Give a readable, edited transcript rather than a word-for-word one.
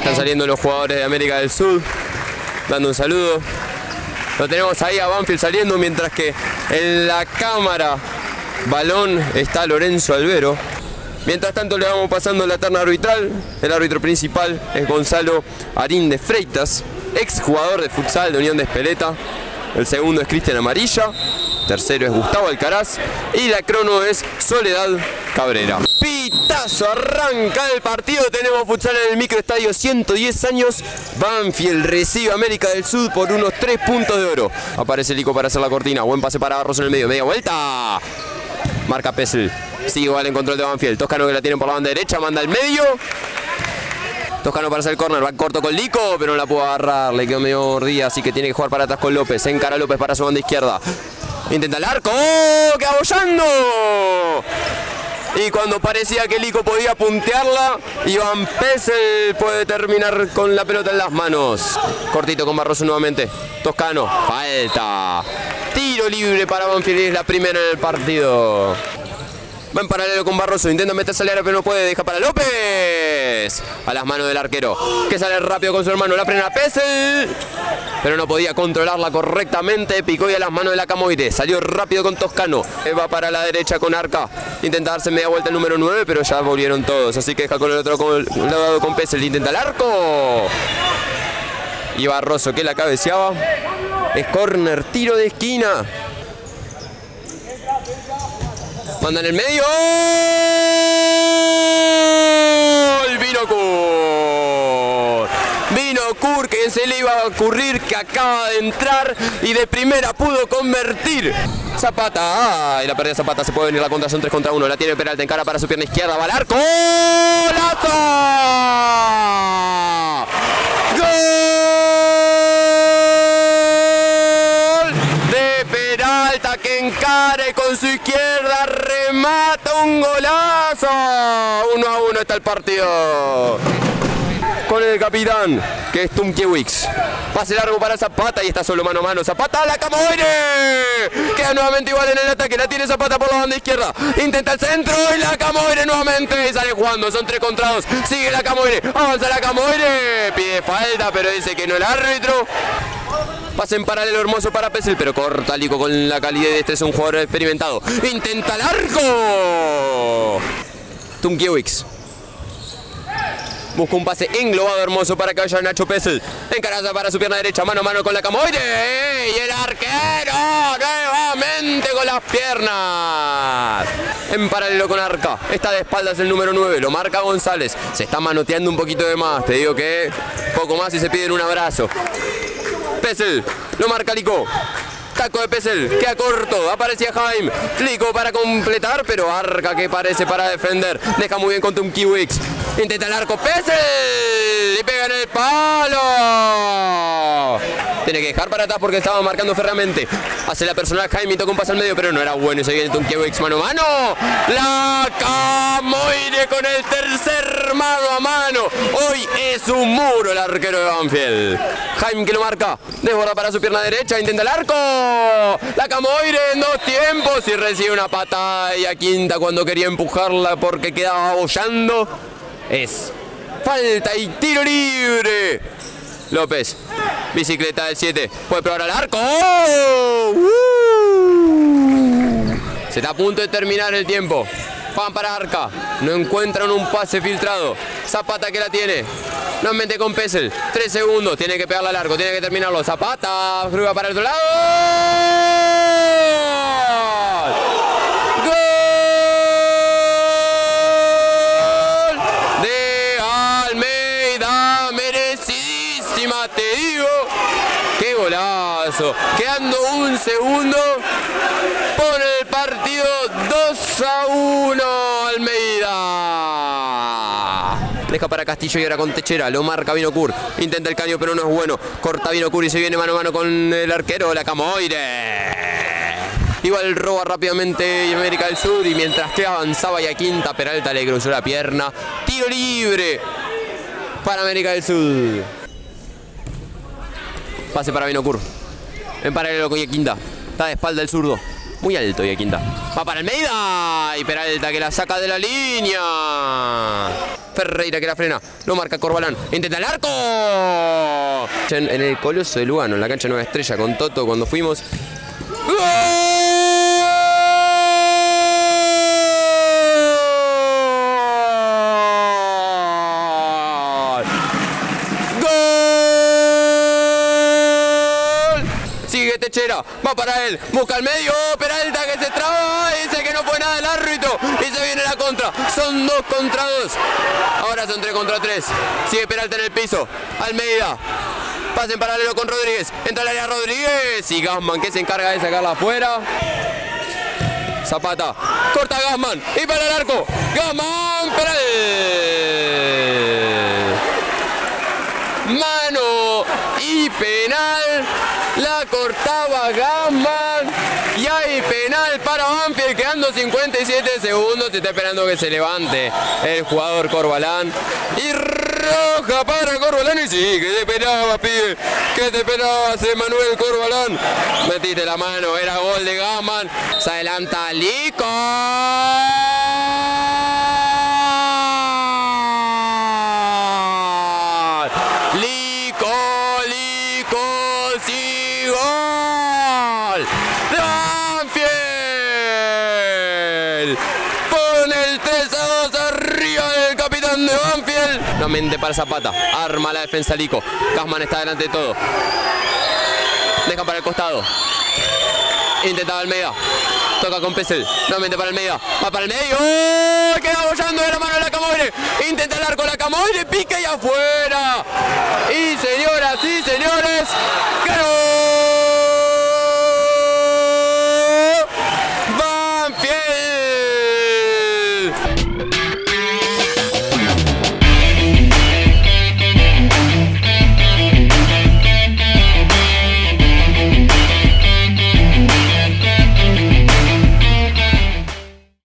están saliendo los jugadores de América del Sur, dando un saludo. Lo tenemos ahí a Banfield saliendo, mientras que en la cámara balón está Lorenzo Albero. Mientras tanto le vamos pasando la terna arbitral. El árbitro principal es Gonzalo Arín de Freitas, ex jugador de futsal de Unión de Espeleta. El segundo es Cristian Amarilla. Tercero es Gustavo Alcaraz. Y la crono es Soledad Cabrera. Pitazo, arranca el partido. Tenemos futsal en el microestadio, 110 años. Banfield recibe a América del Sur por unos 3 puntos de oro. Aparece Lico para hacer la cortina. Buen pase para Barroso en el medio. Media vuelta. Marca Pessel. Sigue igual en control de Banfield. Toscano que la tienen por la banda derecha. Manda al medio. Toscano para hacer el córner, va corto con Lico, pero no la pudo agarrar, le quedó medio mordida, así que tiene que jugar para atrás con López. Se encara López para su banda izquierda. Intenta el arco, ¡oh! ¡Queda bollando! Y cuando parecía que Lico podía puntearla, Iván Pessel puede terminar con la pelota en las manos. Cortito con Barroso nuevamente. Toscano, falta. Tiro libre para Banfield, es la primera en el partido. Va en paralelo con Barroso, intenta meterse al área pero no puede, deja para López. A las manos del arquero, que sale rápido con su hermano, la frena Pessel. Pero no podía controlarla correctamente, picó y a las manos de la Camoide. Salió rápido con Toscano, va para la derecha con Arca. Intenta darse media vuelta el número 9, pero ya volvieron todos. Así que deja con el otro lado con Pessel, intenta el arco. Y Barroso que la cabeceaba. Es córner, tiro de esquina. Manda en el medio. ¡Gol! Vinokur, que se le iba a ocurrir, que acaba de entrar y de primera pudo convertir. Zapata, ay, la pérdida de Zapata, se puede venir la contra, son 3 contra 1. La tiene Peralta, encara para su pierna izquierda, va al arco. ¡Golazo! Que encare con su izquierda, remata un golazo. 1-1 está el partido. Con el capitán, que es Tumkiewicz. Pase largo para Zapata y está solo mano a mano. Zapata, la Camoire. Queda nuevamente igual en el ataque. La tiene Zapata por la banda izquierda. Intenta el centro y la Camoire nuevamente. Y sale jugando. Son 3 contra 2. Sigue la Camoire. Avanza la Camoire. Pide falta, pero dice que no el árbitro. Pase en paralelo hermoso para Pessel, pero corta Lico con la calidad de este, es un jugador experimentado. Intenta el arco. Tumkiewicz. Busca un pase englobado hermoso para que vaya Nacho Pessel. Encaraza para su pierna derecha, mano a mano con la Camoire. Y el arquero nuevamente con las piernas. En paralelo con Arca. Está de espaldas el número 9. Lo marca González. Se está manoteando un poquito de más. Te digo que poco más y se piden un abrazo. Pessel, lo marca Lico. Taco de Pessel, queda corto, aparecía Jaime. Lico para completar, pero Arca que parece para defender. Deja muy bien con Tumkiewicz. Intenta el arco, Pessel. Y pega en el palo. Tiene que dejar para atrás porque estaba marcando ferramente. Hace la personal Jaime y toca un pase al medio, pero no era bueno. Y se viene Tumkiewicz mano a mano. La Camoire con el tercer mano a mano. Hoy es un muro el arquero de Banfield. Jaime que lo marca. Desborda para su pierna derecha. Intenta el arco. La Camoire en 2 tiempos. Y recibe una patada y a Quinta cuando quería empujarla porque quedaba bollando. Es falta y tiro libre. López, bicicleta del 7, puede probar al arco. Se está a punto de terminar el tiempo. Van para Arca, no encuentran un pase filtrado. Zapata que la tiene, nuevamente con Pessel. 3 segundos, tiene que pegarla al arco, tiene que terminarlo. Zapata, fruga para el otro lado. Te digo, qué golazo. Quedando un segundo, pone el partido 2-1 Almeida. Deja para Castillo y ahora con Techera, lo marca Vinokur. Intenta el caño pero no es bueno. Corta Vinokur y se viene mano a mano con el arquero, la Camoire. Igual roba rápidamente América del Sur y mientras que avanzaba y a Quinta, Peralta le cruzó la pierna. Tiro libre para América del Sur. Pase para Vinokur. En paralelo con Iaquinta. Está de espalda el zurdo. Muy alto Iaquinta. Va para Almeida. Y Peralta que la saca de la línea. Ferreira que la frena. Lo marca Corbalán. Intenta el arco. En el Coloso de Lugano, en la cancha Nueva Estrella con Toto cuando fuimos. ¡Gol! Sigue Techera, va para él, busca el medio, Peralta que se traba, dice que no fue nada el árbitro y se viene la contra. Son 2 contra 2. Ahora son 3 contra 3. Sigue Peralta en el piso. Almeida. Pase en paralelo con Rodríguez. Entra al área Rodríguez y Gassman que se encarga de sacarla afuera. Zapata. Corta Gassman y para el arco. Gassman, penal. Mano y penal. La cortaba Gassman. Y hay penal para Banfield, quedando 57 segundos. Está esperando que se levante el jugador Corbalán. Y roja para Corbalán. Y sí, que te esperaba, pibe. Que te esperabas, Manuel Corbalán. Metiste la mano, era gol de Gassman. Se adelanta Lico. Sí, gol de Banfield. Pone el 3-2 arriba del capitán de Banfield. Nuevamente para Zapata. Arma la defensa Lico. Gassman está delante de todo. Dejan para el costado. Intenta Almeida. Toca con Pesel. Nuevamente para Almeida. Va para el medio. ¡Oh! Queda bollando de la mano de la Camoire. Intenta el arco la Camoire. Pica y afuera. Y señoras y señores, ¡ganó!